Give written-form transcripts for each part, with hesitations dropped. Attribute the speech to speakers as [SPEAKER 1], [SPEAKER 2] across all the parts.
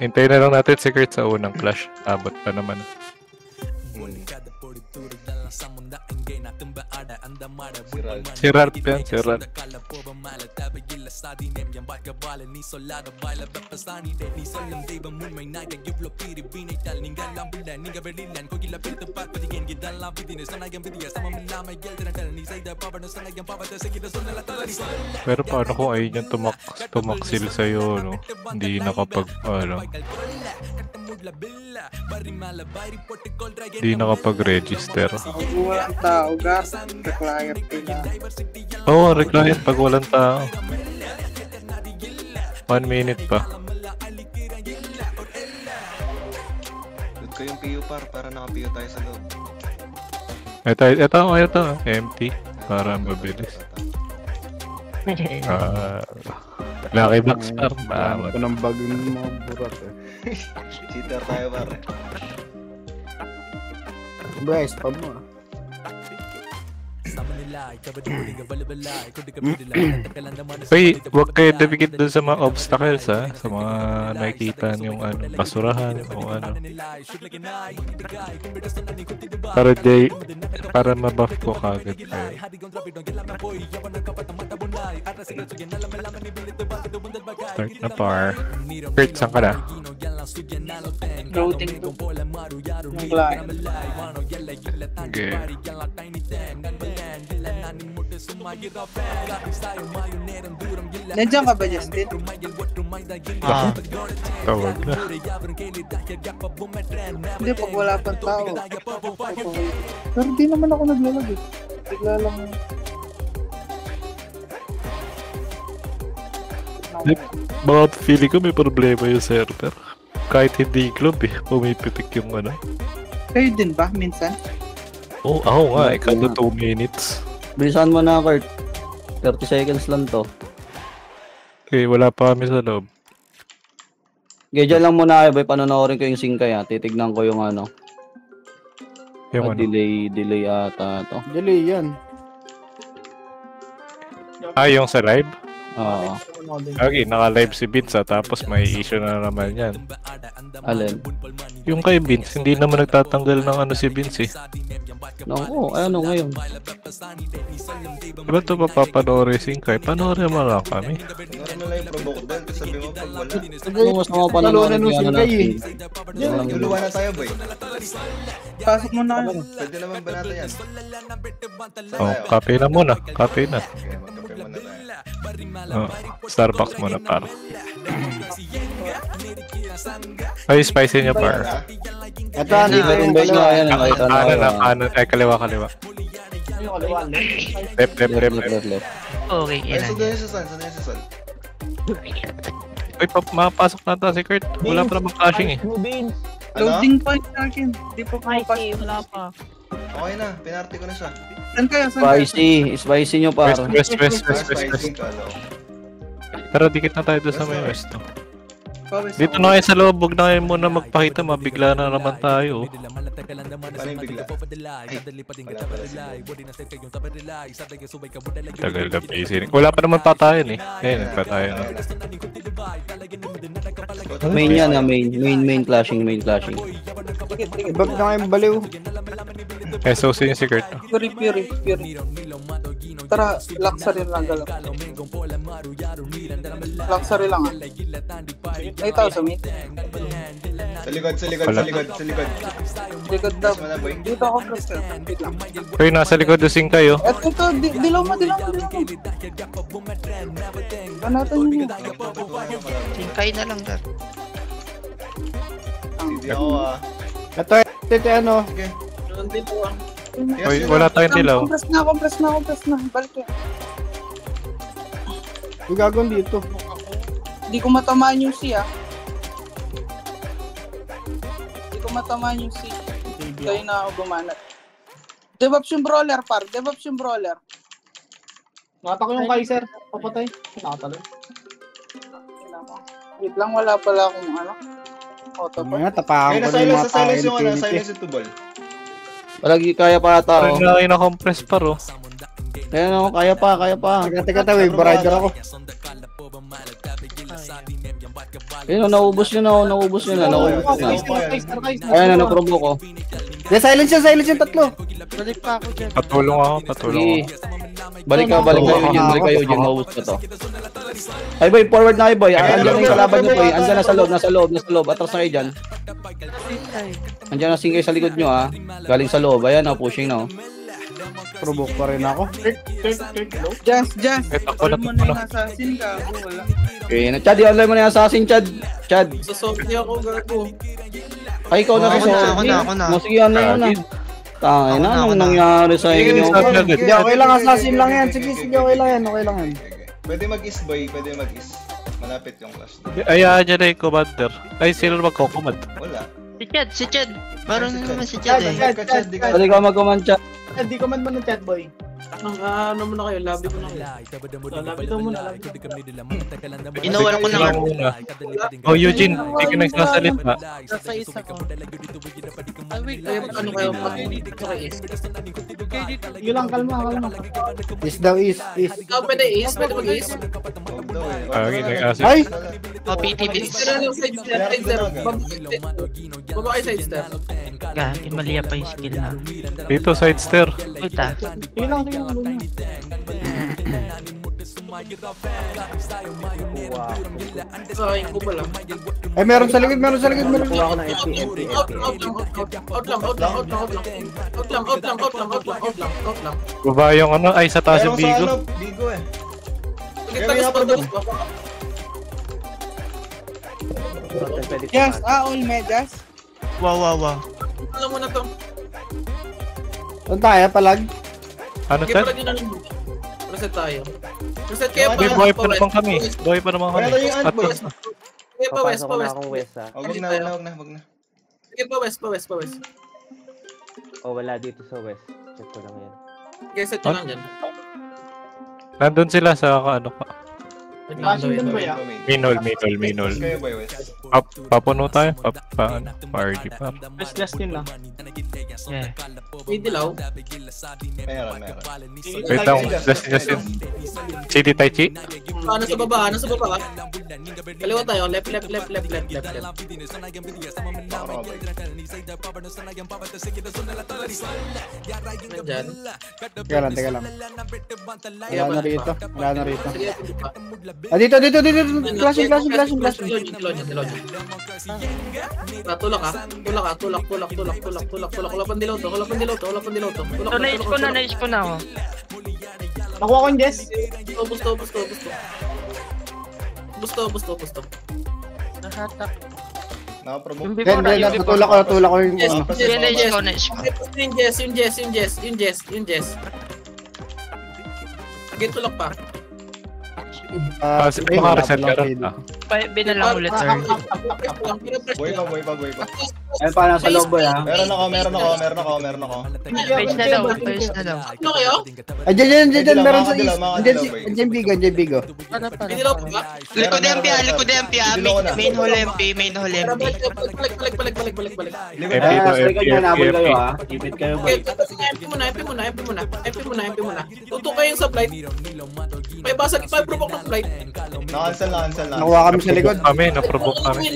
[SPEAKER 1] Hintayin na lang natin si Kurt sa unang clash. Abot pa naman. Si Ralph yan, si Ralph. Pero paano kung ayun yung tumaksil sa'yo, no? Hindi nakapag, hindi nakapag-register.
[SPEAKER 2] Kung walang tao, gas, required nila.
[SPEAKER 1] Oo, reclient pag walang tao. 1 minute pa.
[SPEAKER 3] Load ko yung PU para naka-PU tayo sa loob.
[SPEAKER 1] Ito. Empty. Para mabilis. Lucky box par.
[SPEAKER 4] Ito ng bago ng mga burat eh.
[SPEAKER 3] Cheater tayo pare.
[SPEAKER 4] Bryce, pa mo ah.
[SPEAKER 1] Uy, huwag kayo dapikit dun sa mga obstacles ha. Sa mga nakikita yung basurahan o ano. Para mabuff ko kagad kayo. Start na par. Kurt, saan ka na?
[SPEAKER 2] Floating to. Yung client.
[SPEAKER 1] Okay.
[SPEAKER 2] Nandiyan ka ba, Justin?
[SPEAKER 1] Tawag na.
[SPEAKER 2] Hindi, pag wala pang tao. Pero di naman ako naglalag eh. Bigla lang.
[SPEAKER 1] Baka feeling ko may problema yung server. Kahit hindi globe eh, pumipitik yung ano.
[SPEAKER 2] Kayo din ba, minsan?
[SPEAKER 1] Oo, ako nga, kada 2 minutes.
[SPEAKER 5] Bilisan mo na, Kurt. 30 seconds lang to.
[SPEAKER 1] Okay, wala pa kami sa loob.
[SPEAKER 5] Okay, dyan lang muna kayo, boy. Panonorin ko yung singkay, ha. Titignan ko yung ano.
[SPEAKER 1] Yung ano?
[SPEAKER 5] Delay ata to.
[SPEAKER 4] Delay yan.
[SPEAKER 1] Yung sa live?
[SPEAKER 5] Oo.
[SPEAKER 1] Okay, naka-live si Vince tapos may issue na naman yan.
[SPEAKER 5] Alin?
[SPEAKER 1] Yung kay Vince, hindi naman nagtatanggal ng ano si Vince eh.
[SPEAKER 5] No, ano ngayon?
[SPEAKER 1] Diba ito papapanoorin singkay? Panoorin mo lang kami.
[SPEAKER 3] Siguro na lang yung provoke doon kasi sabi mo pag wala.
[SPEAKER 5] Ano mas mga panonorin yung ano natin?
[SPEAKER 3] Luluwa na tayo boy.
[SPEAKER 2] Pasok mo na.
[SPEAKER 3] Pwede naman ba natin yan?
[SPEAKER 1] Oh, kape na muna. Kape na.
[SPEAKER 3] Okay, magkape muna tayo.
[SPEAKER 1] Starbucks muna para. Ay, spicy niya par.
[SPEAKER 4] Ito, ano
[SPEAKER 5] Yung base nga, ayan.
[SPEAKER 1] Kanan, kaliwa. Left.
[SPEAKER 6] Okay,
[SPEAKER 3] Ay,
[SPEAKER 6] yan.
[SPEAKER 3] sundan yung susan.
[SPEAKER 1] Uy, mapasok na ata si Kurt. Wala pa namang clashing eh.
[SPEAKER 2] Loading pa yung akin. Di pa
[SPEAKER 6] Okay, wala pa.
[SPEAKER 3] Okay na, pinarty ko na siya.
[SPEAKER 2] Saan kayo?
[SPEAKER 5] Spicy nyo par.
[SPEAKER 1] West.
[SPEAKER 3] Spicy ka, no?
[SPEAKER 1] Pero dikit na tayo doon sa may west. No?
[SPEAKER 2] Pawis
[SPEAKER 1] Dito
[SPEAKER 2] ako.
[SPEAKER 1] na kayo sa loob, huwag na kayo muna magpakita, mabigla na naman tayo.
[SPEAKER 3] Paano yung bigla?
[SPEAKER 1] Tagal ka pacing. Wala pa naman patayan eh. Ayun, nagpatayan na.
[SPEAKER 5] Main yan na main clashing.
[SPEAKER 4] Ibag na kayong baliw.
[SPEAKER 1] SOC yung si Kurt.
[SPEAKER 2] Fury. Tara, luxury lang galaw. Luxury lang ah. Ay, tao sa mid.
[SPEAKER 3] Sa likod.
[SPEAKER 2] Likod daw.
[SPEAKER 3] Mas boy.
[SPEAKER 2] Dito ako press. Wait lang.
[SPEAKER 1] Kayo nasa likod dosing kayo.
[SPEAKER 2] Ito, dilaw mo. Banatan nyo.
[SPEAKER 6] Singkay na lang, Gar.
[SPEAKER 3] Hindi ako ah.
[SPEAKER 4] Ito, ano.
[SPEAKER 3] Sige.
[SPEAKER 1] Uy, wala tayong dilaw.
[SPEAKER 2] Compress na. Balik yan.
[SPEAKER 4] Yung gagawin dito.
[SPEAKER 2] Hindi ko matamaan yung C ah. Kayo na ako bumanat. Devops yung brawler par.
[SPEAKER 7] Nata ko yung Kaiser. Papatay. Nakatalo.
[SPEAKER 2] Wait lang, wala pala akong ano. Auto pa.
[SPEAKER 4] Mga tapakan
[SPEAKER 3] Kaya
[SPEAKER 4] ko na yung mga
[SPEAKER 3] silence yung
[SPEAKER 4] Infinity.
[SPEAKER 3] silence yung tubol.
[SPEAKER 5] Palagi kaya pa ata
[SPEAKER 1] Parang na kayo na-compress par oh.
[SPEAKER 5] Kaya pa.
[SPEAKER 4] Teka, wave rider ako.
[SPEAKER 5] Ayun, naubos nyo na, naubos nyo na. Ayan na, naprovoke ko.
[SPEAKER 4] Silence yung tatlo.
[SPEAKER 1] Patulong ako, patulong
[SPEAKER 5] Sige.
[SPEAKER 1] ako.
[SPEAKER 5] Balik ka, balik kayo dyan, maubos ko to. Ay boy, forward na kayo boy. Andiyan yung kalaban nyo boy. Andiyan na sa loob. Atras na kayo dyan. Andiyan na singkay sa likod nyo ha. Galing sa loob, ayan na, pushing na.
[SPEAKER 4] Provoke pa rin ako.
[SPEAKER 2] Just.
[SPEAKER 1] Takbo na.
[SPEAKER 2] Assassin ka. Wala.
[SPEAKER 5] Okay, na Chad, i-online mo na yung assassin, Chad.
[SPEAKER 2] Sa Sophie ako, gago.
[SPEAKER 5] Ay, ikaw na rin sa
[SPEAKER 6] Ako na.
[SPEAKER 5] Sige, online mo na. Tangay na, anong nangyari sa inyo?
[SPEAKER 4] Hindi, okay lang, assassin lang yan. Sige, okay lang yan.
[SPEAKER 3] Pwede mag-is boy, pwede mag-is. Malapit yung clash.
[SPEAKER 1] Ayaan niya na yung commander. Ay, sino magko-command?
[SPEAKER 3] Wala.
[SPEAKER 6] Si Chad. Marunong naman si Chad eh.
[SPEAKER 5] Pwede ka mag-command, Chad.
[SPEAKER 7] Hindi ko man ng chat boy. Ano muna kayo, labi ko na kayo. Labi daw muna.
[SPEAKER 6] Inawal ko na nga.
[SPEAKER 1] Oh, Eugene, hindi ka nagsasalita.
[SPEAKER 7] Sa isa ko. Ano kayo, pag-edit ko kayo. Yun lang, kalma.
[SPEAKER 4] Is daw is.
[SPEAKER 7] Pwede mag-is.
[SPEAKER 3] Huwag daw eh.
[SPEAKER 1] Ah, nag-assist.
[SPEAKER 4] Ay!
[SPEAKER 6] O, PTV.
[SPEAKER 7] Sira lang side step. Baba kayo side step.
[SPEAKER 6] Gagi, mali pa yung skill na.
[SPEAKER 1] Dito, side stair.
[SPEAKER 6] Puta.
[SPEAKER 7] Yun lang. Ay, ko pala.
[SPEAKER 4] Ay, meron sa likod.
[SPEAKER 7] Out lang.
[SPEAKER 1] Baba yung ano, ay sa taas yung bigo.
[SPEAKER 3] Bigo eh.
[SPEAKER 2] Just, all medas.
[SPEAKER 6] Wow.
[SPEAKER 7] Alam mo na to.
[SPEAKER 4] Doon tayo, palag.
[SPEAKER 1] Ano,
[SPEAKER 7] Sige,
[SPEAKER 1] Chad?
[SPEAKER 7] pala din na lang. Reset tayo. Reset kayo
[SPEAKER 1] May buhay pa naman kami. Buhay pa naman kami.
[SPEAKER 3] Wala yung
[SPEAKER 1] At
[SPEAKER 3] boys.
[SPEAKER 7] Sige, pa west.
[SPEAKER 3] Wag na.
[SPEAKER 7] Sige, pa west.
[SPEAKER 8] Oh, wala dito sa west. Check ko lang yan.
[SPEAKER 7] Okay, set nyo lang dyan.
[SPEAKER 1] nandun sila sa ano pa.
[SPEAKER 7] Washington ba yan?
[SPEAKER 1] Minol.
[SPEAKER 3] Kayo boy, West.
[SPEAKER 1] Papuno tayo. Party pa.
[SPEAKER 7] Just Justin lang.
[SPEAKER 6] Yeah.
[SPEAKER 7] May dilaw.
[SPEAKER 3] Meron.
[SPEAKER 1] Wait lang. Just yun. City Tai Chi.
[SPEAKER 7] Nasa baba. Kaliwa tayo. Left. Nandyan.
[SPEAKER 4] Teka lang. Wala na rito.
[SPEAKER 7] Sige,
[SPEAKER 4] Dito. Flashing.
[SPEAKER 7] Dilaw. Tulak. Wala pang dilaw to.
[SPEAKER 6] Nais ko na ako.
[SPEAKER 7] Nakuha ko yung Jess. Busto.
[SPEAKER 6] Nahatak.
[SPEAKER 3] Nakaprovoke.
[SPEAKER 6] Yung before na, yung before.
[SPEAKER 4] Natulak ko yung
[SPEAKER 7] Yes,
[SPEAKER 4] ano.
[SPEAKER 6] Nais ko.
[SPEAKER 7] Yung Jess. Again, tulak pa.
[SPEAKER 1] Makareset ka rin.
[SPEAKER 6] Binalang ulit, sir.
[SPEAKER 3] Boy pa.
[SPEAKER 5] Ayun pa, nasa loob boy ha.
[SPEAKER 3] Meron ako.
[SPEAKER 6] Page na daw.
[SPEAKER 7] Ano kayo?
[SPEAKER 4] Ay, dyan. Meron sa
[SPEAKER 3] Dilaw,
[SPEAKER 4] is.
[SPEAKER 3] mga
[SPEAKER 4] Dyan
[SPEAKER 3] dilaw,
[SPEAKER 4] Dyan bigo.
[SPEAKER 7] May dilaw pa ba?
[SPEAKER 6] Likod MP. Main hall MP.
[SPEAKER 7] Balik.
[SPEAKER 1] MP to
[SPEAKER 5] Nabol kayo
[SPEAKER 1] MP.
[SPEAKER 5] ha. Ipit kayo boy.
[SPEAKER 7] MP muna. Tutok kayo sa flight. May basag pa provoke ng flight.
[SPEAKER 3] Nakansel.
[SPEAKER 4] Nakuha kami sa likod.
[SPEAKER 1] Naprovoke kami.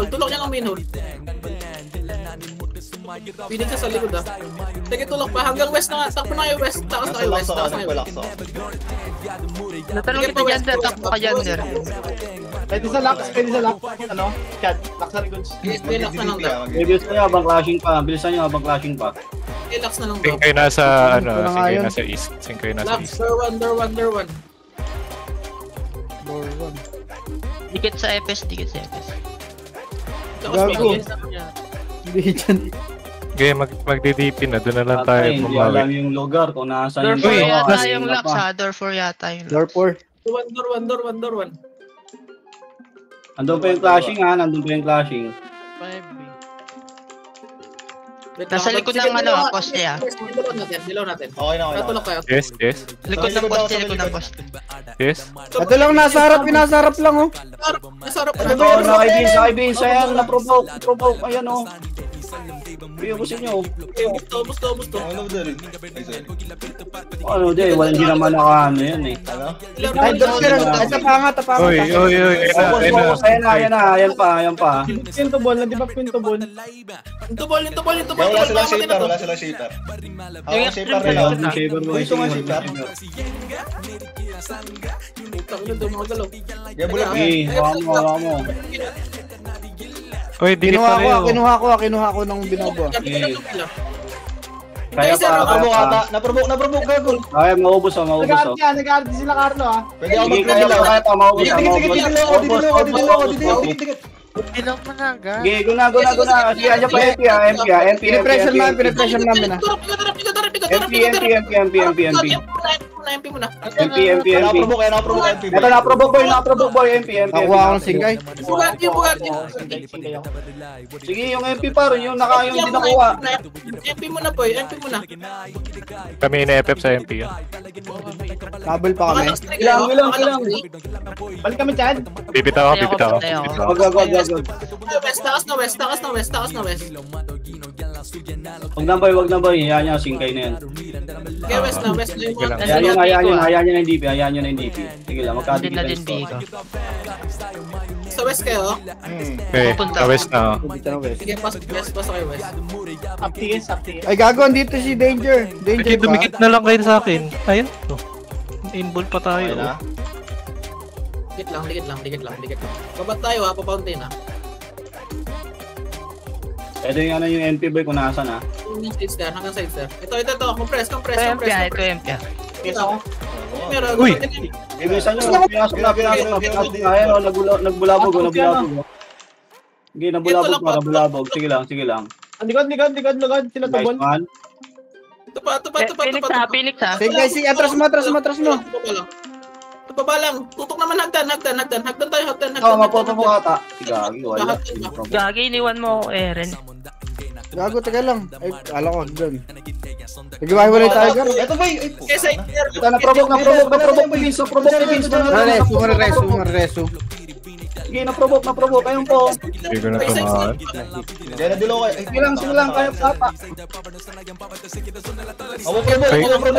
[SPEAKER 7] Tulak niya ng main hall. Pinig ka sa likod ah. Sige, tulak pa. Hanggang west na nga. Takbo na kayo west. Takas na kayo west.
[SPEAKER 6] Natanong kita dyan, sir. Takbo ka dyan, sir.
[SPEAKER 7] Pwede sa lock. Ano? Chat. Lock sa likod. Relax na lang daw.
[SPEAKER 5] Bilis kayo habang clashing pa. Bilisan nyo habang clashing pa.
[SPEAKER 7] Relax na lang daw.
[SPEAKER 1] Sing kayo nasa east. Sing kayo nasa
[SPEAKER 7] Lock.
[SPEAKER 1] east.
[SPEAKER 7] Door one.
[SPEAKER 6] Dikit sa FS.
[SPEAKER 4] Gago. Hindi dyan.
[SPEAKER 1] Okay, magdi-DP na. Doon na lang tayo
[SPEAKER 5] Hindi alam
[SPEAKER 1] bumawi.
[SPEAKER 5] yung lugar kung nasaan
[SPEAKER 6] Door
[SPEAKER 5] yung
[SPEAKER 6] 4
[SPEAKER 1] Uy,
[SPEAKER 6] yata
[SPEAKER 1] nas-
[SPEAKER 6] yung lock sa door 4 yata yung
[SPEAKER 4] Door
[SPEAKER 6] lock.
[SPEAKER 4] 4.
[SPEAKER 7] Door one.
[SPEAKER 5] Andun pa yung clashing ha. Nandun pa yung clashing.
[SPEAKER 6] Nasa likod ng poste ah.
[SPEAKER 7] Dilaw natin.
[SPEAKER 3] Okay na.
[SPEAKER 7] Tulak kayo.
[SPEAKER 1] Yes.
[SPEAKER 6] Likod ng poste.
[SPEAKER 1] Yes.
[SPEAKER 4] Ito lang, nasa harap lang oh.
[SPEAKER 7] Nasarap
[SPEAKER 5] Ito, sa kay Vince, ayan, na-provoke, ayan oh. Ubusin nyo.
[SPEAKER 7] Gusto.
[SPEAKER 3] Ano ba rin? Ay, sorry.
[SPEAKER 5] Ano, di, hindi naman nakaano yan eh.
[SPEAKER 3] Ano?
[SPEAKER 4] Ay, doon ka rin. Ay, tapangat.
[SPEAKER 1] Oy.
[SPEAKER 5] Ayan pa.
[SPEAKER 4] Pinto ball, di ba pinto ball?
[SPEAKER 7] Intubol.
[SPEAKER 3] Wala silang shaper, wala silang shaper. Ako shaper nila. Uy, ito nga shaper.
[SPEAKER 7] Putang ina, doon mga galaw.
[SPEAKER 3] Kaya bulak na.
[SPEAKER 5] Okay, hawa mo.
[SPEAKER 1] Oy, dikit pa rin.
[SPEAKER 4] Kinuha ko ng binobo.
[SPEAKER 5] Kaya pa.
[SPEAKER 3] Naprovoke gago.
[SPEAKER 5] Ay, maubos.
[SPEAKER 4] Nag-aarti sila Carlo
[SPEAKER 3] Pwede ako
[SPEAKER 5] Sige,
[SPEAKER 3] mag-dilaw.
[SPEAKER 5] kaya pa, maubos.
[SPEAKER 8] Bilang mo na agad.
[SPEAKER 5] Sige, guna. Sige, andyan pa MP.
[SPEAKER 4] Pinipressure namin ah.
[SPEAKER 5] MP.
[SPEAKER 7] MP muna.
[SPEAKER 5] MP. Ito, na-provoke boy, MP.
[SPEAKER 4] Nakuha ko ng singay.
[SPEAKER 7] Bugatti.
[SPEAKER 5] Sige, yung MP pa rin, yung hindi nakuha.
[SPEAKER 7] MP muna boy, MP muna.
[SPEAKER 1] Kami ina-FF sa MP.
[SPEAKER 4] Double pa kami.
[SPEAKER 5] Ilang.
[SPEAKER 4] Balik kami dyan.
[SPEAKER 1] Bibitaw ako.
[SPEAKER 5] Wag.
[SPEAKER 7] Takas na west.
[SPEAKER 5] Wag na boy. Hayaan niya, singkay na yan.
[SPEAKER 7] Okay, west na yung mga.
[SPEAKER 5] Hayaan niyo na yung DP. Sige lang,
[SPEAKER 6] Din na din
[SPEAKER 5] magkadikit.
[SPEAKER 6] Bigo.
[SPEAKER 7] Sa west kayo?
[SPEAKER 1] Okay, ka-west na.
[SPEAKER 7] Sige, pasok kayo west.
[SPEAKER 4] Upties. Ay gago, andito si Danger.
[SPEAKER 1] Okay, dumikit na lang kayo sa akin. Ayun. Inball pa tayo.
[SPEAKER 3] Ayun na.
[SPEAKER 7] Dikit lang. Babat tayo ha, papauntin ha.
[SPEAKER 5] Ito yung MP boy kung nasan ha.
[SPEAKER 7] Hanggang side stair. Ito. Compress.
[SPEAKER 6] Ito MP.
[SPEAKER 7] Meron.
[SPEAKER 1] Uy!
[SPEAKER 5] Ibisan nyo, pinasok na. Ayan o, nagbulabog. Sige, nabulabog. Sige lang.
[SPEAKER 4] Likod. Sila
[SPEAKER 5] Nice
[SPEAKER 4] tubol.
[SPEAKER 5] man.
[SPEAKER 7] Tupa.
[SPEAKER 6] Phoenix ha.
[SPEAKER 4] Sige, atras mo.
[SPEAKER 7] Tupa lang. Tutok naman hagdan tayo.
[SPEAKER 5] Oo, mapoto mo ata. Gagi, wala.
[SPEAKER 6] Gagi, iniwan mo ako, Eren.
[SPEAKER 4] Gago, taga lang. Ay, kala ko doon. Nag-iwalay tayo gar.
[SPEAKER 3] Ito ba?
[SPEAKER 7] Okay, side stair.
[SPEAKER 5] Ito, na-provoke ni Vince.
[SPEAKER 4] Resu.
[SPEAKER 5] Sige, na-provoke. Ayun po.
[SPEAKER 1] Hindi ko na tumahan.
[SPEAKER 3] Kaya nadilo kayo.
[SPEAKER 5] Sige lang, kaya papa.
[SPEAKER 3] Provoke.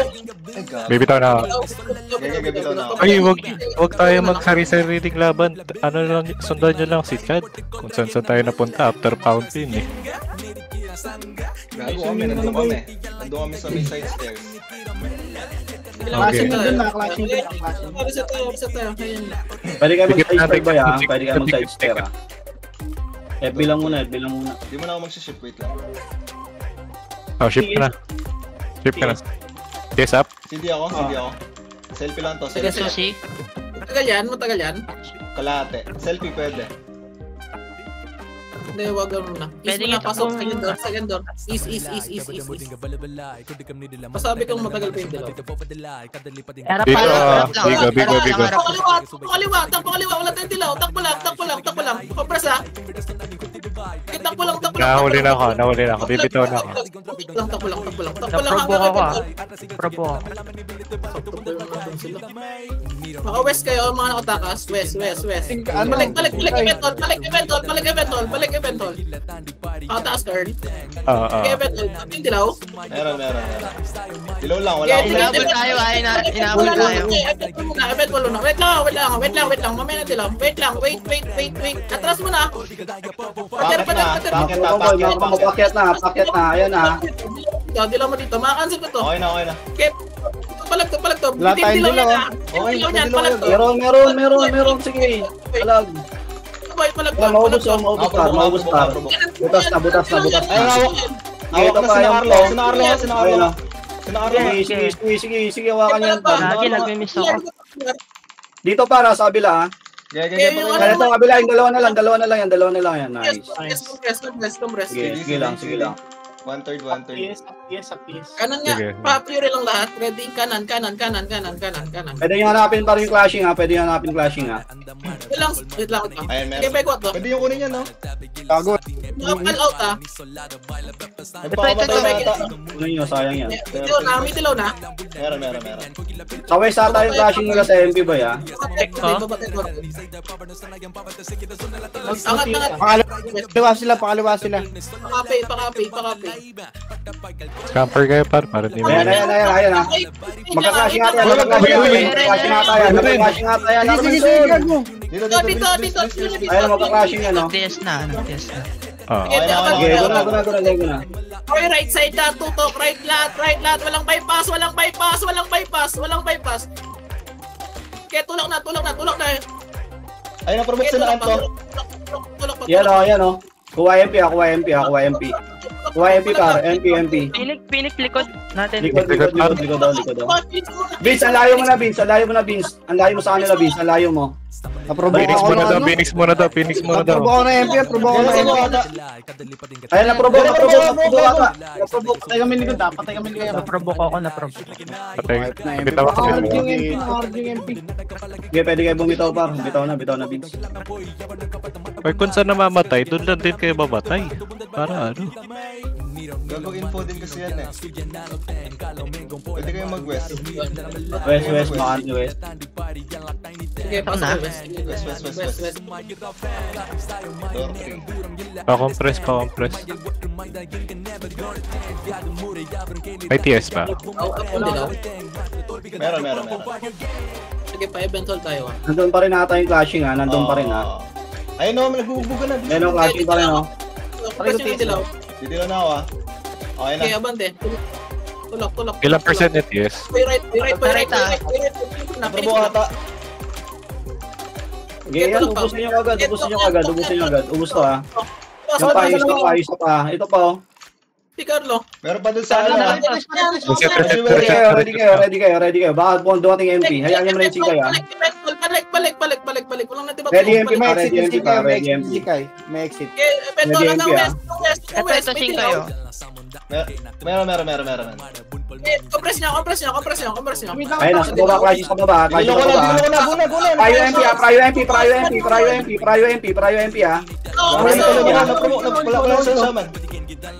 [SPEAKER 1] Bibitaw na ako.
[SPEAKER 3] Bitaw na ako.
[SPEAKER 1] Ay, wag tayo magsari-sariling laban. Sundan nyo lang si Chad. Kung saan tayo napunta after fountain eh.
[SPEAKER 3] Gago kami, nandun kami. Nandun kami sa may side stairs.
[SPEAKER 1] Okay.
[SPEAKER 7] Reset tayo. Ayun.
[SPEAKER 5] Pwede kayo
[SPEAKER 1] Dikit
[SPEAKER 5] mag-side
[SPEAKER 1] natin.
[SPEAKER 5] step ba ya? Pwede kayo mag-side step ha? FB lang muna.
[SPEAKER 3] Di mo na ako magsiship, wait lang.
[SPEAKER 1] Oh, ship ka na. Yes, up.
[SPEAKER 3] CD ako. Selfie lang to,
[SPEAKER 7] Sige,
[SPEAKER 3] selfie.
[SPEAKER 6] Susi.
[SPEAKER 7] Matagal yan.
[SPEAKER 3] Kalate. Selfie pwede.
[SPEAKER 7] Hindi, wag muna.
[SPEAKER 6] Pwede
[SPEAKER 7] East muna,
[SPEAKER 6] nga
[SPEAKER 7] pasok.
[SPEAKER 6] takbo.
[SPEAKER 7] Second door. East. Pasabi kong matagal pa yung dilaw.
[SPEAKER 6] Harap
[SPEAKER 1] Bigo,
[SPEAKER 6] lang.
[SPEAKER 1] bigo.
[SPEAKER 7] Pakaliwa. Wala tayong dilaw. Takbo lang. Compress ha. Takbo lang.
[SPEAKER 1] Nahuli na ako. Bibitaw na ako.
[SPEAKER 7] Takbo lang.
[SPEAKER 6] Naprobo ako ha. Probo ako.
[SPEAKER 7] Mga west kayo, mga nakatakas. West. Balik eventol. Taas card. Eventol. Yung dilaw.
[SPEAKER 3] Meron. Dilaw lang, wala akong
[SPEAKER 6] Inabot tayo ha. Inabot tayo.
[SPEAKER 7] Event muna. Wait lang. Mamaya na dilaw. Wait. Atras mo na.
[SPEAKER 5] Paket na. Ayan na.
[SPEAKER 7] Dilaw mo dito. Makakancel ko to.
[SPEAKER 3] Okay na.
[SPEAKER 7] Palag to.
[SPEAKER 4] Wala tayong
[SPEAKER 7] Dilaw
[SPEAKER 4] dilaw,
[SPEAKER 7] yan
[SPEAKER 4] ah.
[SPEAKER 7] ha. Dilaw yan. Palag to.
[SPEAKER 5] Meron. Sige. Palag.
[SPEAKER 7] Palag to.
[SPEAKER 5] Maubos par. Butas na.
[SPEAKER 3] Ay, hawak na sina Carlo.
[SPEAKER 5] Sige, hawakan niyan.
[SPEAKER 6] Gagi, nag-miss ako.
[SPEAKER 5] Dito para sa kabila ha. Kaya itong kabila, yung dalawa na lang yan. Nice.
[SPEAKER 7] Compress.
[SPEAKER 5] Sige lang.
[SPEAKER 3] 1/3.
[SPEAKER 7] Kanan nga,
[SPEAKER 1] Sige.
[SPEAKER 7] pa-fury lang lahat. Ready, kanan.
[SPEAKER 5] Pwede yung hanapin para yung clashing ha.
[SPEAKER 7] Wait lang.
[SPEAKER 3] Ayan,
[SPEAKER 7] Okay,
[SPEAKER 3] meron.
[SPEAKER 7] back what to?
[SPEAKER 3] Pwede yung kunin yan, no?
[SPEAKER 4] Gago.
[SPEAKER 7] All out ha.
[SPEAKER 3] Nagpapatay na ata.
[SPEAKER 5] Ano nyo, sayang yan.
[SPEAKER 7] May dilaw na.
[SPEAKER 3] Meron.
[SPEAKER 5] Sa west ata yung clashing nila sa MP ba ya?
[SPEAKER 7] Angat.
[SPEAKER 4] Pakaliwa sila.
[SPEAKER 7] Pakapi.
[SPEAKER 1] Scamper kayo para di mo.
[SPEAKER 5] Ayan ah. Magkakashi nga tayo. Magkakashi nga tayo.
[SPEAKER 4] Sige, gago.
[SPEAKER 3] Dito.
[SPEAKER 5] Ayan, magkakashi nga, no?
[SPEAKER 6] Nag-TS na.
[SPEAKER 1] Ah.
[SPEAKER 5] Okay, go na.
[SPEAKER 7] Okay, right side na, tutok, right lahat. Walang bypass. Okay, tulak na.
[SPEAKER 3] Ayun ang promote sila kanto.
[SPEAKER 7] Tulak pa.
[SPEAKER 5] Yan o. Kuha MP. Kuha MP par. MP.
[SPEAKER 6] Pinik likod natin.
[SPEAKER 5] Likod. Vince, ang layo mo na, Vince. Ang layo mo sa kanila, Vince. Ang layo mo.
[SPEAKER 1] Phoenix muna daw. Phoenix muna daw.
[SPEAKER 4] Probo ako na MP.
[SPEAKER 5] Ayan, naprovoke ata. Patay kami likod.
[SPEAKER 6] Naprovoke ako.
[SPEAKER 1] Patay. Bitaw ako.
[SPEAKER 4] MP.
[SPEAKER 5] Okay, pwede kayo bumitaw par. Bitaw na, Vince.
[SPEAKER 1] Ay, kung saan namamatay, doon lang din kayo babatay. Para ano?
[SPEAKER 3] Gago info din kasi yan eh. Pwede kayo mag-west.
[SPEAKER 5] West, Makati West.
[SPEAKER 7] Okay, pasok na. West.
[SPEAKER 3] Door 3.
[SPEAKER 1] Pa-compress. May TS pa.
[SPEAKER 3] Meron.
[SPEAKER 7] Sige, pa-eventual tayo ah.
[SPEAKER 5] Nandun pa rin ata yung clashing ha. Nandun pa rin ha.
[SPEAKER 3] Ayun o, nagbubugan na.
[SPEAKER 5] Ayun o, clashing pa rin o.
[SPEAKER 7] Question yung dilaw.
[SPEAKER 3] Dito na ako ah. Okay na.
[SPEAKER 7] Okay, abante. Tulak.
[SPEAKER 1] Ilang percent na TS?
[SPEAKER 7] Way right.
[SPEAKER 3] Probo ata.
[SPEAKER 5] Okay, yan. Ubusin nyo agad. Ubus to ha. Isa pa. Ito pa o.
[SPEAKER 7] Si Carlo.
[SPEAKER 3] Meron pa dun sa ano ah.
[SPEAKER 5] Ready kayo. Baka buong dumating MP. Hayaan nyo muna yung chika ha.
[SPEAKER 7] Balik. Walang natibag.
[SPEAKER 5] Ready MP.
[SPEAKER 4] May exit.
[SPEAKER 7] Okay, eventual
[SPEAKER 5] Ready,
[SPEAKER 7] na
[SPEAKER 5] MP,
[SPEAKER 7] west.
[SPEAKER 6] Ito sing kayo.
[SPEAKER 3] Meron.
[SPEAKER 7] Compress niya.
[SPEAKER 5] Ayun, nasa baba, clashing sa baba.
[SPEAKER 3] Dilo ko na.
[SPEAKER 5] Prayo MP ha.
[SPEAKER 3] Wala sa saman.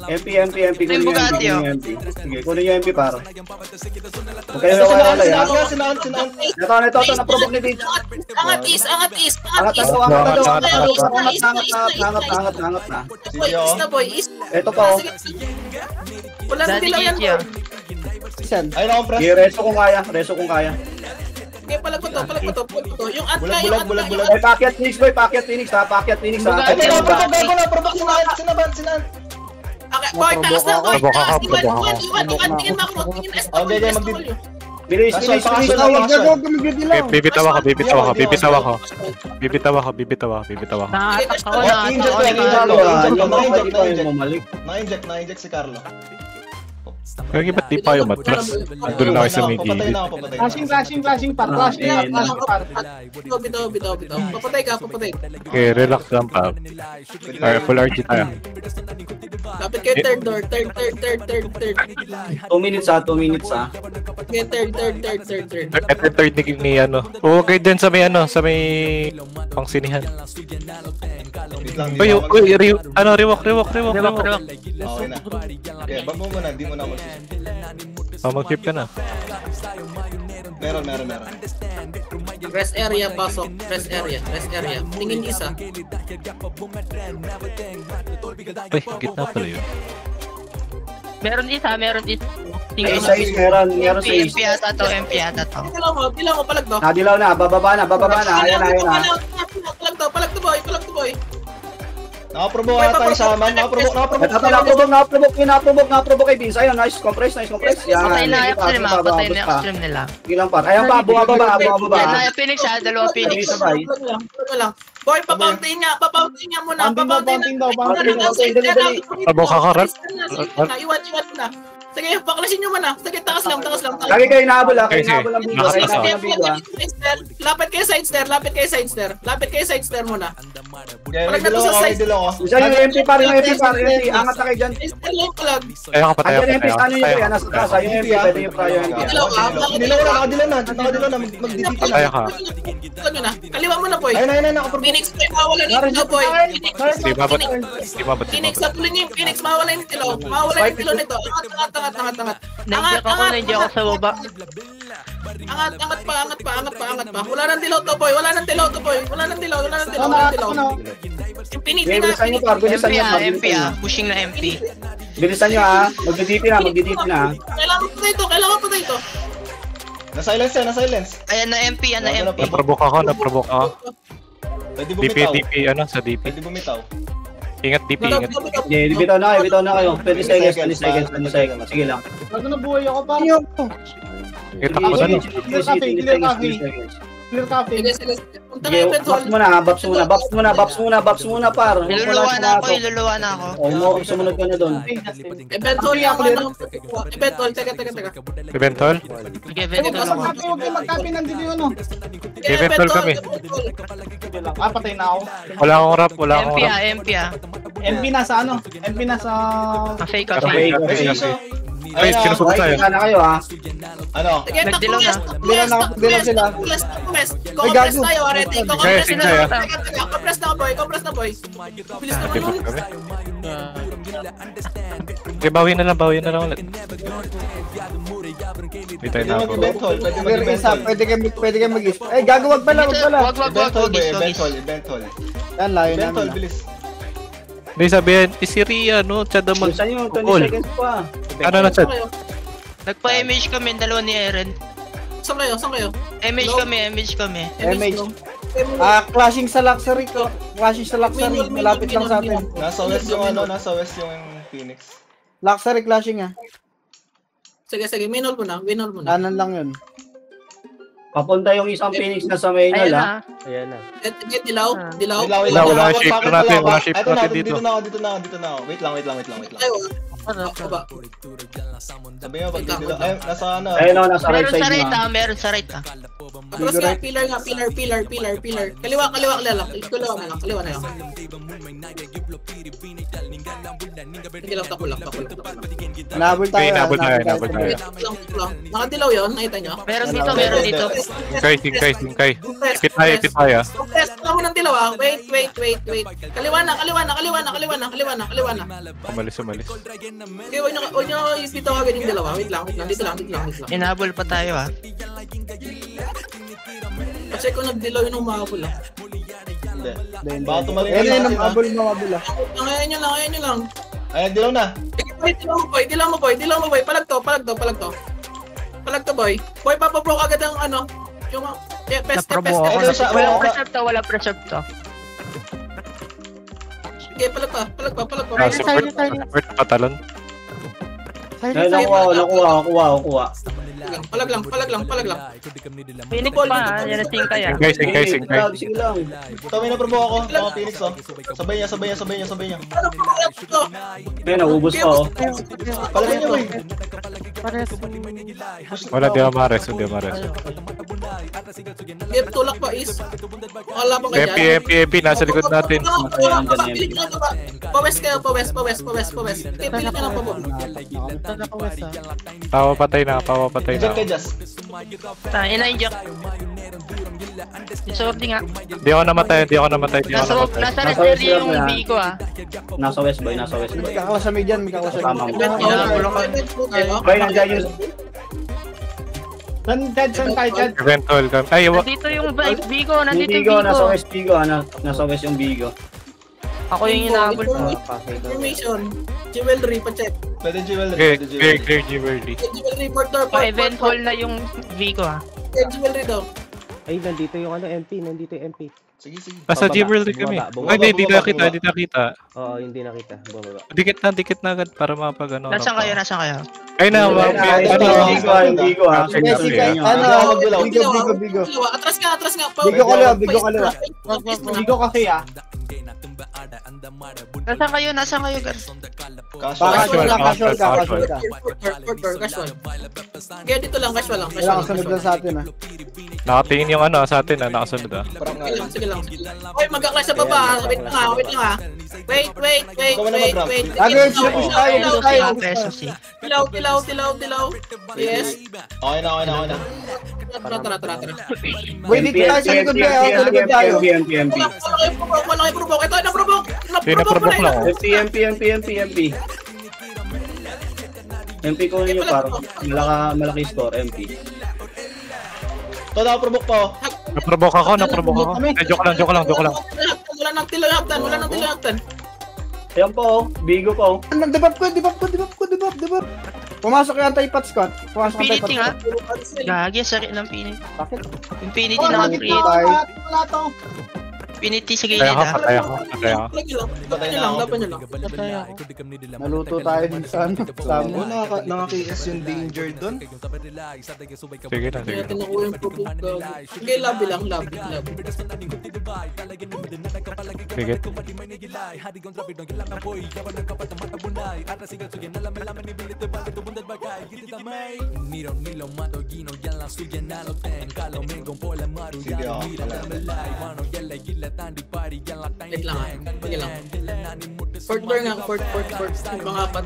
[SPEAKER 5] MP. Kunin yung
[SPEAKER 6] Bugatti, oh.
[SPEAKER 5] MP. Sige, kunin yung MP para. Huwag kayo nawawala ya.
[SPEAKER 3] Sinaan.
[SPEAKER 5] Ito, na-provoke ni Vince.
[SPEAKER 7] Angat is.
[SPEAKER 5] Angat na.
[SPEAKER 7] Is na boy.
[SPEAKER 5] Ito pa oh.
[SPEAKER 7] Wala na
[SPEAKER 6] Daddy
[SPEAKER 7] dilaw yan.
[SPEAKER 6] Gigi ah.
[SPEAKER 4] Isan.
[SPEAKER 3] Ayun ako press.
[SPEAKER 5] Sige, reso kung kaya.
[SPEAKER 7] Okay, palag ko to. Yung at
[SPEAKER 3] Bulag.
[SPEAKER 5] Ay, packet Phoenix ha.
[SPEAKER 3] Ito na, provoke sinaan.
[SPEAKER 7] Okay, boy, taas na boy.
[SPEAKER 1] Provoke ako.
[SPEAKER 7] Iwan, tingin mo.
[SPEAKER 5] Bilis.
[SPEAKER 1] Bibitaw ako.
[SPEAKER 6] Nakatak ako
[SPEAKER 3] Na-inject si Carlo.
[SPEAKER 1] Kaya ba't di pa yung matras? Andun lang kayo sa may gilid.
[SPEAKER 4] Flashing par.
[SPEAKER 7] Bitaw. Papatay ka.
[SPEAKER 1] Okay, relax lang pa. Alright, full RG tayo.
[SPEAKER 7] Lapit kayo third door. Third.
[SPEAKER 5] 2 minutes ha.
[SPEAKER 7] Okay, third.
[SPEAKER 1] Ito third ni ano. Okay din sa may pangsinihan. Uy, rewalk.
[SPEAKER 3] Okay na. Okay, bag mo muna, di mo na mag-switch.
[SPEAKER 1] Mag-flip ka na.
[SPEAKER 3] Meron.
[SPEAKER 7] Rest area, pasok. Rest area. Tingin isa.
[SPEAKER 1] Uy, gitna pala yun.
[SPEAKER 6] Meron isa.
[SPEAKER 5] May size meron size.
[SPEAKER 6] MP ata to.
[SPEAKER 7] Dilaw mo, palag to.
[SPEAKER 5] Nadilaw na, bababa na. Ayan na.
[SPEAKER 7] Palag to boy.
[SPEAKER 3] Nakaprovoke ata yung saman. Nakaprovoke.
[SPEAKER 5] Naprovoke kay Vince. Ayun, nice compress. Yan.
[SPEAKER 6] Patay na yung upstream nila.
[SPEAKER 5] Ilang par. Ayan pa, bumababa.
[SPEAKER 6] Yan na yung Phoenix ha. Dalawa Phoenix.
[SPEAKER 7] Boy, papauntiin niya muna.
[SPEAKER 4] Paunting daw.
[SPEAKER 1] Abo kakarat.
[SPEAKER 7] Iwan na. Sige, baklasin nyo muna. Sige, takas lang.
[SPEAKER 5] Lagi kayo nahabol ha.
[SPEAKER 1] Okay, sige.
[SPEAKER 7] Lapit kayo side stair muna.
[SPEAKER 3] Okay, dilo ko.
[SPEAKER 5] Isa yung MP par. Angat na kayo dyan.
[SPEAKER 1] Ayaw ka patay.
[SPEAKER 5] Andyan MP, ano nyo yan? Nasa taas. Yung MP, pwede yung prayo MP.
[SPEAKER 3] Nakadilo na. Magdidito na.
[SPEAKER 1] Ayaw ka.
[SPEAKER 7] Kaliwa mo na, boy.
[SPEAKER 3] Ayun, nakaprovoke.
[SPEAKER 7] Phoenix, mawalan yung boy.
[SPEAKER 1] Di mabot.
[SPEAKER 7] Phoenix, mawala yung tilo nito.
[SPEAKER 6] Nandiyan ako sa baba.
[SPEAKER 7] Angat pa. Wala nang dilaw to, boy. Wala nang dilaw.
[SPEAKER 5] Okay, bilisan nyo par, bilisan
[SPEAKER 6] MP
[SPEAKER 5] nyo par.
[SPEAKER 6] MP pushing na MP.
[SPEAKER 5] Bilisan nyo ha, magdi-DP na.
[SPEAKER 7] Kailangan pa dito.
[SPEAKER 3] Na-silence.
[SPEAKER 6] Ayan na MP,
[SPEAKER 1] Naprovoke ako.
[SPEAKER 3] Pwede
[SPEAKER 1] DP,
[SPEAKER 3] bumitaw.
[SPEAKER 1] sa DP.
[SPEAKER 3] Pwede bumitaw.
[SPEAKER 1] Ingat DP, ingat.
[SPEAKER 5] Okay, bitaw na kayo. 20 seconds. Sige lang.
[SPEAKER 2] Bago nabuhay ako, parang
[SPEAKER 1] Kita ko na.
[SPEAKER 2] clear coffee.
[SPEAKER 7] Sige. Punta
[SPEAKER 5] Okay,
[SPEAKER 7] kayo,
[SPEAKER 5] Baps muna par.
[SPEAKER 6] Iluluwa na ako.
[SPEAKER 5] Sumunod ka na doon.
[SPEAKER 7] Event hall yung ano. Event hall, teka.
[SPEAKER 1] Event hall?
[SPEAKER 6] Sige, event
[SPEAKER 2] Huwag
[SPEAKER 6] hall ako.
[SPEAKER 2] mag-copy, nandito yung ano.
[SPEAKER 1] Event hall kami.
[SPEAKER 2] Patay na ako.
[SPEAKER 1] Wala akong rap,
[SPEAKER 6] MP
[SPEAKER 2] MP nasa ano? MP nasa...
[SPEAKER 6] Fake
[SPEAKER 5] Okay.
[SPEAKER 1] Guys, sinusubok tayo.
[SPEAKER 5] Sana kayo ha.
[SPEAKER 3] Ano?
[SPEAKER 6] Nagdilaw na.
[SPEAKER 2] Dilaw sila.
[SPEAKER 7] Compress tayo, already.
[SPEAKER 1] Guys, sinsay
[SPEAKER 7] Compress na, boy. Bilis naman nun.
[SPEAKER 1] kami. Okay, bawi na lang ulit. Hindi tayo na ako.
[SPEAKER 3] Event hall.
[SPEAKER 4] Pero isa, pwede kayo mag-is. Eh, gago, wag pala.
[SPEAKER 6] Wag.
[SPEAKER 3] Event hall.
[SPEAKER 4] Yan, layo
[SPEAKER 3] Event hall,
[SPEAKER 4] namin.
[SPEAKER 3] bilis.
[SPEAKER 1] Hindi sabihin, si Ria, no? Chad ang
[SPEAKER 5] Bilisan nyo, 20
[SPEAKER 1] mag-call.
[SPEAKER 5] seconds pa.
[SPEAKER 1] Ano na, Chad?
[SPEAKER 6] Nagpa-image kami, dalawa ni Eren.
[SPEAKER 7] Saan kayo?
[SPEAKER 6] Image kami.
[SPEAKER 4] MH. Clashing sa luxury ko. Malapit lang sa atin.
[SPEAKER 3] Nasa west yung Phoenix.
[SPEAKER 4] Luxury clashing ah.
[SPEAKER 7] Sige, winol mo na.
[SPEAKER 4] Kanan lang yun.
[SPEAKER 5] Papunta yung isang Phoenix na sa Maynal
[SPEAKER 6] Ayun
[SPEAKER 5] ha.
[SPEAKER 6] na.
[SPEAKER 8] Ayan na.
[SPEAKER 7] Get dilaw.
[SPEAKER 1] Wala shape natin, wala shape
[SPEAKER 3] Ito
[SPEAKER 1] natin
[SPEAKER 3] dito
[SPEAKER 1] dito.
[SPEAKER 3] na ako. Wait lang.
[SPEAKER 7] Ayo. Baba.
[SPEAKER 3] Sabi nga, pag dito, ay, nasa ano.
[SPEAKER 5] Ayun o, nasa right
[SPEAKER 6] Meron
[SPEAKER 5] side
[SPEAKER 6] sa right
[SPEAKER 5] nyo ha.
[SPEAKER 6] meron sa right
[SPEAKER 7] Cross nga, pillar. Kaliwa na lang. Sige lang, takulak.
[SPEAKER 4] Nabol tayo.
[SPEAKER 1] Nabol tayo.
[SPEAKER 7] Nakadilaw yun, nakita nyo?
[SPEAKER 6] Meron dito.
[SPEAKER 1] Singkay. Ipit tayo.
[SPEAKER 7] Compress na mo ng dilaw ah. Wait. Kaliwa na.
[SPEAKER 1] Umalis.
[SPEAKER 7] Okay, huwag nyo isipito agad yung dalawa. Wait lang. Dito lang.
[SPEAKER 6] Inabol pa tayo
[SPEAKER 7] Kasi kung nagdilaw yun, umabol ah.
[SPEAKER 3] Hindi. Baka tumaling
[SPEAKER 4] Ayun,
[SPEAKER 3] na
[SPEAKER 4] mabul ah.
[SPEAKER 7] Ngayon nyo lang.
[SPEAKER 3] Ay, dilaw na.
[SPEAKER 7] Dilaw mo boy. Palag to boy. Boy, papabroke agad ang ano. Yung pest.
[SPEAKER 6] Wala preserve to.
[SPEAKER 7] Okay, palag pa.
[SPEAKER 1] Support patalon.
[SPEAKER 5] Nakuha.
[SPEAKER 7] Palag lang.
[SPEAKER 6] Phoenix pa, yan na singkay
[SPEAKER 1] Singkay.
[SPEAKER 5] Sige lang.
[SPEAKER 3] Ito, may naprobo ako. Mga Phoenix, oh. Sabay niya.
[SPEAKER 5] Ayun, naubos pa oh.
[SPEAKER 3] Palagay niyo, boy.
[SPEAKER 1] Wala, di ako mares.
[SPEAKER 7] Game tulak pa is. Wala pa kayo.
[SPEAKER 1] MP, nasa likod natin.
[SPEAKER 7] Pa-west kayo, pa-west. Okay, pilit ka lang pa-west.
[SPEAKER 1] Pawa patay na
[SPEAKER 3] Diyan
[SPEAKER 1] ako.
[SPEAKER 3] kay Jazz.
[SPEAKER 6] Ina-inject. Sorry nga.
[SPEAKER 1] Di ako namatay.
[SPEAKER 6] Nasa reserve yung B ko
[SPEAKER 5] Nasa west boy.
[SPEAKER 4] Magkakawa sa median.
[SPEAKER 5] Tama mo.
[SPEAKER 7] Boy,
[SPEAKER 5] nandiyan yung...
[SPEAKER 2] Saan tayo, Chad?
[SPEAKER 1] Event hall kami. Ay,
[SPEAKER 6] Nandito yung Bigo, nandito yung
[SPEAKER 5] Bigo, nasa
[SPEAKER 6] Bigo.
[SPEAKER 5] west Bigo. Nasa west yung Bigo.
[SPEAKER 6] Ako yung inaabol.
[SPEAKER 7] Information. Jewelry, pa-check.
[SPEAKER 3] Pwede jewelry.
[SPEAKER 1] clear jewelry.
[SPEAKER 7] Jewelry, port door.
[SPEAKER 6] Pa-event hall na yung Bigo
[SPEAKER 7] Jewelry daw.
[SPEAKER 8] Ay, nandito yung MP.
[SPEAKER 3] Sige.
[SPEAKER 1] Nasa
[SPEAKER 8] Bumaba,
[SPEAKER 1] jewelry kami.
[SPEAKER 8] bumaba.
[SPEAKER 1] Ay, hindi nakita.
[SPEAKER 8] Oo, hindi nakita. Bumaba.
[SPEAKER 1] Dikit na agad para mapag ano.
[SPEAKER 6] Nasaan kayo?
[SPEAKER 1] Ay na,
[SPEAKER 5] Yung Bigo ha.
[SPEAKER 4] Bigo.
[SPEAKER 7] Atras nga.
[SPEAKER 4] Bigo kaliwa.
[SPEAKER 2] Bigo kasi ah.
[SPEAKER 6] Nasaan kayo, guys?
[SPEAKER 3] Casual.
[SPEAKER 4] Casual ka.
[SPEAKER 7] Casual. Kaya dito lang, casual lang.
[SPEAKER 4] Wala kasunod lang sa atin ah.
[SPEAKER 1] Nakatingin yung ano sa atin nakasunod
[SPEAKER 7] Sige lang. Oy, magka-clash sa baba. Wait lang ha. Wait. Tilaw. Yes.
[SPEAKER 3] Okay na.
[SPEAKER 7] Tara.
[SPEAKER 4] Wait, dito tayo sa likod tayo.
[SPEAKER 5] MP.
[SPEAKER 7] Wala kayo provoke. Ito, na-provoke.
[SPEAKER 1] Pinaprovoke lang ako.
[SPEAKER 5] MP. MP ko ninyo par. Malaki score, MP.
[SPEAKER 3] Ito nakaprovoke pa.
[SPEAKER 1] Naprovoke ako. Joke lang.
[SPEAKER 7] Wala nang tilahatan.
[SPEAKER 5] Ayan po, Bigo po.
[SPEAKER 4] Nag-debuff ko. Pumasok yung anti-pot squad.
[SPEAKER 6] Infinity nga. Gagi, sorry ng Infinity.
[SPEAKER 4] Bakit?
[SPEAKER 6] Infinity
[SPEAKER 4] Oh,
[SPEAKER 6] naka-create.
[SPEAKER 4] Wala to.
[SPEAKER 6] Infinity sa
[SPEAKER 1] Patay
[SPEAKER 6] gilid
[SPEAKER 1] ako,
[SPEAKER 6] ah.
[SPEAKER 1] patay ako.
[SPEAKER 7] Laban nyo lang.
[SPEAKER 4] Naluto tayo din sa ano.
[SPEAKER 3] Oo, nakaka-KS yung danger doon.
[SPEAKER 1] Sige na,
[SPEAKER 7] Kaya
[SPEAKER 1] sige.
[SPEAKER 7] tinukuha yung provoke. Sige, labi lang.
[SPEAKER 1] Sige.
[SPEAKER 3] Sige ako,
[SPEAKER 7] Wait lang ah. Sige lang. Fourth door nga. Fourth. Yung mga apat.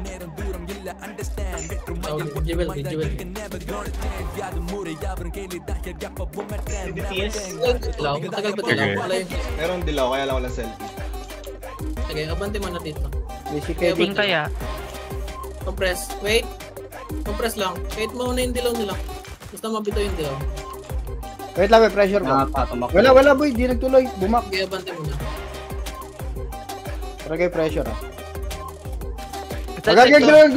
[SPEAKER 7] Jewel. Matagal ba dilaw? Wala yun.
[SPEAKER 3] Meron dilaw, kaya lang wala selfie.
[SPEAKER 7] Sige, abante mo na dito.
[SPEAKER 4] Basically,
[SPEAKER 6] King kaya.
[SPEAKER 7] Compress. Wait. Compress lang. Wait mo na yung dilaw nila. Basta mabito yung dilaw.
[SPEAKER 4] wait lang, may pressure ko.
[SPEAKER 5] Nakakatamak.
[SPEAKER 4] Wala boy, di nagtuloy. Bumak.
[SPEAKER 7] Sige, abante mo na.
[SPEAKER 4] Pero kayo pressure ah.
[SPEAKER 6] Ito,
[SPEAKER 4] Gilong.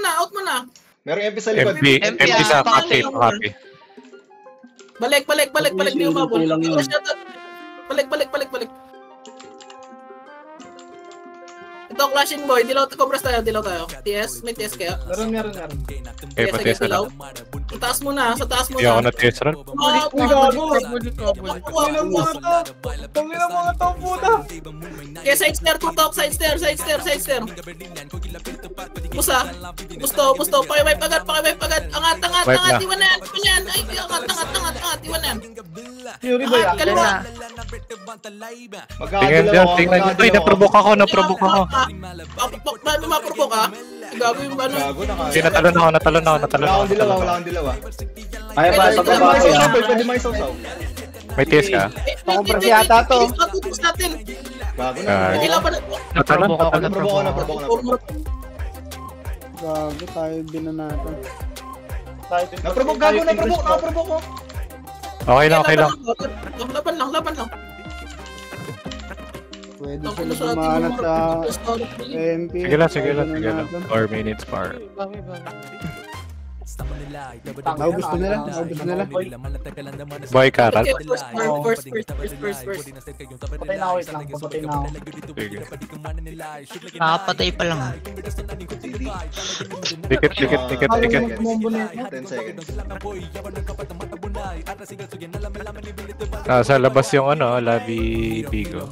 [SPEAKER 7] Out mo na.
[SPEAKER 3] Merong MP sa likod.
[SPEAKER 1] MP sa copy.
[SPEAKER 7] Balik. Di umabot.
[SPEAKER 5] Kulang yun.
[SPEAKER 7] Balik. Ito, clashing boy. Compress tayo. TS. May TS kaya.
[SPEAKER 4] Meron.
[SPEAKER 1] Okay, pati sa lang.
[SPEAKER 7] Sa taas mo na.
[SPEAKER 1] Hindi ako na-test run.
[SPEAKER 7] Kaya side stair, tutok, side stair. Pusto, pakiwipe agad. Angat,
[SPEAKER 1] Wipe na.
[SPEAKER 7] iwan na yan. Ay, angat, iwan na yan.
[SPEAKER 4] Theory boy ah.
[SPEAKER 7] Kaliwa.
[SPEAKER 1] Tingnan dyan, tingnan dyan. Ay, naprovoke ako.
[SPEAKER 7] Mapurpo ka? Gago yung ano.
[SPEAKER 3] Gago,
[SPEAKER 1] Sige, natalon ako.
[SPEAKER 3] Wala akong dilaw.
[SPEAKER 5] Ay ba, sa baba ko yan.
[SPEAKER 3] Pwede may sausaw.
[SPEAKER 1] May test ka?
[SPEAKER 4] Pakompress yata to.
[SPEAKER 7] Tutok natin.
[SPEAKER 3] Gago
[SPEAKER 1] Ah.
[SPEAKER 3] na.
[SPEAKER 7] Hindi laban.
[SPEAKER 1] Natalon ako.
[SPEAKER 3] Naprovoke ako.
[SPEAKER 4] Gago tayo din na natin.
[SPEAKER 3] Naprovoke ko.
[SPEAKER 1] Okay lang.
[SPEAKER 7] Laban lang.
[SPEAKER 4] Pwede sila bumanat sa MP.
[SPEAKER 1] Sige lang. 4 minutes par.
[SPEAKER 4] Naubos ko nila.
[SPEAKER 1] Boy, Karal.
[SPEAKER 7] First.
[SPEAKER 4] Patay na ako, wait lang. Papatay na ako.
[SPEAKER 1] Sige.
[SPEAKER 6] Nakapatay pa lang ah.
[SPEAKER 1] Dikit.
[SPEAKER 4] Ayaw mo kumombo na ito.
[SPEAKER 3] 10 seconds.
[SPEAKER 1] Sa labas yung lobby Bigo.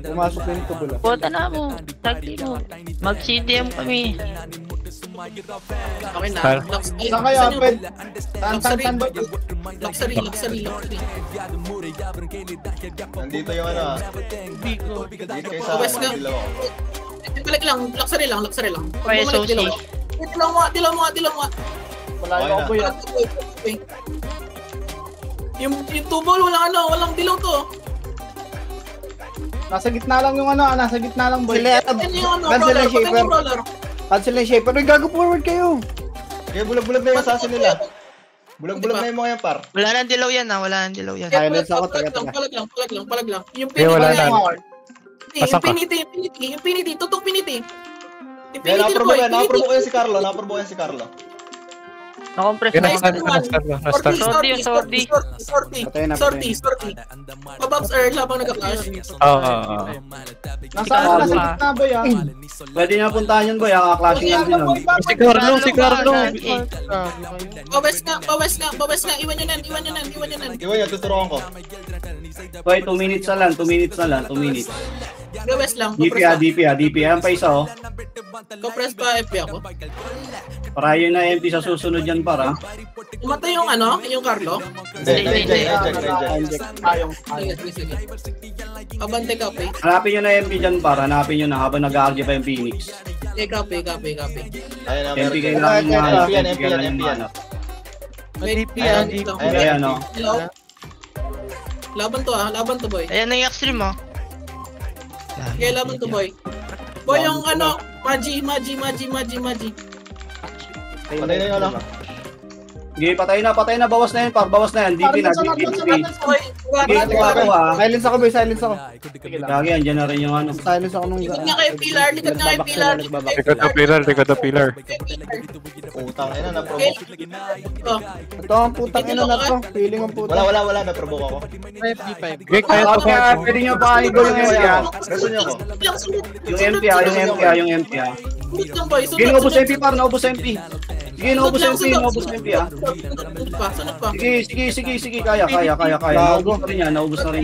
[SPEAKER 4] Pumasok na nito bula.
[SPEAKER 6] Bota na mo. Tagli mo. Mag-CDM kami.
[SPEAKER 7] Okay na.
[SPEAKER 4] Saan kayo, Apel? Tan.
[SPEAKER 7] Luxury.
[SPEAKER 3] Nandito yung
[SPEAKER 6] Bigo.
[SPEAKER 3] Dito kayo sa
[SPEAKER 7] West nga.
[SPEAKER 3] dilaw ako.
[SPEAKER 7] Balik lang. Luxury lang.
[SPEAKER 6] Kaya
[SPEAKER 7] Bumalik,
[SPEAKER 6] SOC.
[SPEAKER 7] Dilaw mo.
[SPEAKER 4] Wala
[SPEAKER 3] Okay
[SPEAKER 4] yung
[SPEAKER 3] na.
[SPEAKER 4] ako yan.
[SPEAKER 7] Yung tubol, walang dilaw to.
[SPEAKER 4] Nasa gitna lang yung nasa gitna lang boy.
[SPEAKER 7] Yan yung
[SPEAKER 4] Cancel
[SPEAKER 7] roller,
[SPEAKER 4] yung
[SPEAKER 7] patay
[SPEAKER 4] shaper.
[SPEAKER 7] yung roller.
[SPEAKER 4] Cancel yung shaper. Uy, gago forward kayo.
[SPEAKER 3] Kaya bulag-bulag na yung assassin nila. Bulag-bulag na yung mga yan, par.
[SPEAKER 6] Wala nang dilaw yan ah.
[SPEAKER 4] Silence ako, taga.
[SPEAKER 7] Palag lang. Yung
[SPEAKER 1] Wala
[SPEAKER 7] piniti,
[SPEAKER 1] na. Pasok ka.
[SPEAKER 7] yung piniti, tutok piniti. Yung
[SPEAKER 3] Kaya
[SPEAKER 7] piniti boy,
[SPEAKER 3] nakaprovoke yan si Carlo.
[SPEAKER 6] Nakompress
[SPEAKER 1] Yun,
[SPEAKER 6] na.
[SPEAKER 1] na-stun.
[SPEAKER 6] Sorry.
[SPEAKER 4] Patay na,
[SPEAKER 7] Sorry. Pababs earth habang nag-flash.
[SPEAKER 1] Oo.
[SPEAKER 4] Nasa gitna boy ah.
[SPEAKER 5] Pwede niya puntahan yun boy, clashing yan din.
[SPEAKER 1] Si Carlo.
[SPEAKER 7] Pawes nga. Iwan nyo nan.
[SPEAKER 3] Iwan yan, tuturuan ko.
[SPEAKER 5] Boy, 2 minutes na lang. 2 minutes.
[SPEAKER 7] Gawes lang.
[SPEAKER 5] DP. Ayan pa isa oh.
[SPEAKER 7] Compress pa FP ako.
[SPEAKER 5] Para yun na MP sa susunod yan para.
[SPEAKER 7] Umatay yung yung Carlo.
[SPEAKER 3] Hindi.
[SPEAKER 7] Sige. Abante kape.
[SPEAKER 5] Hanapin nyo na MP dyan para. Hanapin nyo na habang nag-aargy pa yung Phoenix.
[SPEAKER 7] Kape.
[SPEAKER 3] Ayun na,
[SPEAKER 5] MP kayo
[SPEAKER 3] meron.
[SPEAKER 5] lang yung
[SPEAKER 3] MP yan.
[SPEAKER 7] Wait,
[SPEAKER 5] Ayan oh.
[SPEAKER 7] Hello? Laban to boy.
[SPEAKER 6] Ayan na yung extreme oh.
[SPEAKER 7] Kailangan to, boy. Boy, yung ano, Maji.
[SPEAKER 3] Patay na yun, ano?
[SPEAKER 5] Sige, patay na, bawas na yan, par, bawas na yan. DP na, DP.
[SPEAKER 7] Boy,
[SPEAKER 5] Sige, ako ah.
[SPEAKER 2] Silence ako, boy. Silence ako.
[SPEAKER 5] Lagi, andyan na rin yung ano.
[SPEAKER 2] Silence ako nung
[SPEAKER 7] likod nga kayo, Pilar. Likod nga kayo, Pilar.
[SPEAKER 1] Likod na pilar.
[SPEAKER 3] Utang ina, na-provoke.
[SPEAKER 2] Ito ang putang ina na to. Feeling ang putang.
[SPEAKER 3] Wala, na-provoke ako.
[SPEAKER 1] Okay, kaya to.
[SPEAKER 5] Okay, pwede nyo pa i-go yung MP ah.
[SPEAKER 3] Reso niyo ako.
[SPEAKER 5] Yung MP ah.
[SPEAKER 7] Sunod lang, boy.
[SPEAKER 5] Sige, naubos MP par, naubos MP. Sige, naubos MP ah.
[SPEAKER 7] Sunod pa.
[SPEAKER 5] Sige, kaya. Naubos na rin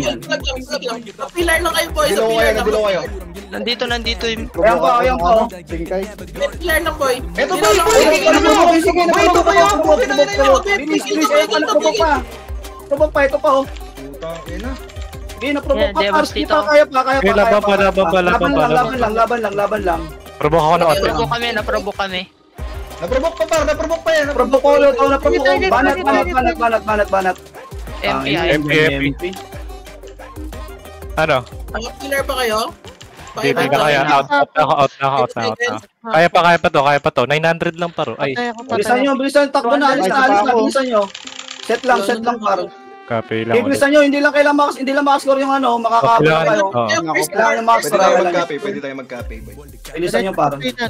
[SPEAKER 5] yan,
[SPEAKER 7] Sunod lang. Pilar lang kayo, boy.
[SPEAKER 3] Bilo kayo.
[SPEAKER 6] Nandito yung...
[SPEAKER 5] Ayan ko.
[SPEAKER 2] Singkay.
[SPEAKER 7] Pilar lang, boy.
[SPEAKER 3] Eto, boy!
[SPEAKER 5] Sige, ito pa yung bilis, Provoke pa, ito pa oh.
[SPEAKER 3] Utang ina.
[SPEAKER 5] Sige, na-provoke pa,
[SPEAKER 6] Yeah,
[SPEAKER 5] par. Sige pa, kaya pa.
[SPEAKER 1] Okay,
[SPEAKER 5] Laban lang.
[SPEAKER 1] Provoke ako ng ote.
[SPEAKER 6] Naprovoke kami.
[SPEAKER 3] Na-provoke pa, par. Na-provoke pa yan.
[SPEAKER 5] Provoke ko ulit, Banat.
[SPEAKER 6] MP.
[SPEAKER 1] Ano?
[SPEAKER 7] Pilar pa kayo?
[SPEAKER 1] Hindi na kaya. Out na. Kaya pa to. 900 lang paro. Ay,
[SPEAKER 5] Bilisan, takbo na, alis na, bilisan nyo. Set lang, par.
[SPEAKER 1] copy lang ulit.
[SPEAKER 5] Bilisan nyo, hindi lang makascore yung ano, makakapit na kayo. Kailangan yung makascore.
[SPEAKER 3] Pwede tayo mag-copy, boy.
[SPEAKER 5] Bilisan nyo, par.
[SPEAKER 6] Dito.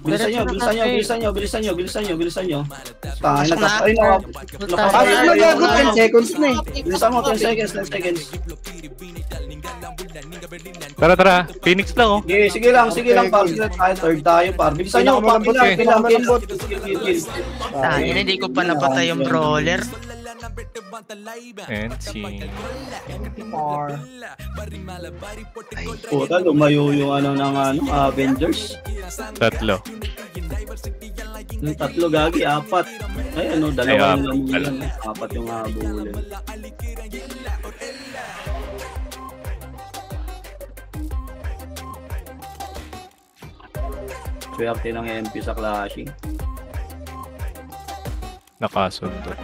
[SPEAKER 5] Bilisan nyo. Tangin na, ay
[SPEAKER 2] Bakit magago 10 seconds na eh.
[SPEAKER 5] Bilisan mo, 10 seconds.
[SPEAKER 1] Tara. Phoenix lang oh.
[SPEAKER 5] Sige lang, par. Third tayo, par. Bilisan nyo, par. Kill.
[SPEAKER 6] Hindi ko pa napatay yung brawler.
[SPEAKER 1] And si...
[SPEAKER 5] Puta, lumayo yung ano ng Avengers.
[SPEAKER 1] Tatlo.
[SPEAKER 5] Yung tatlo gagi, 4. Ay ano, dalawa
[SPEAKER 1] Ay,
[SPEAKER 5] yung 4 yung habulin. Swerte ng MP sa clashing.
[SPEAKER 1] Nakasundot.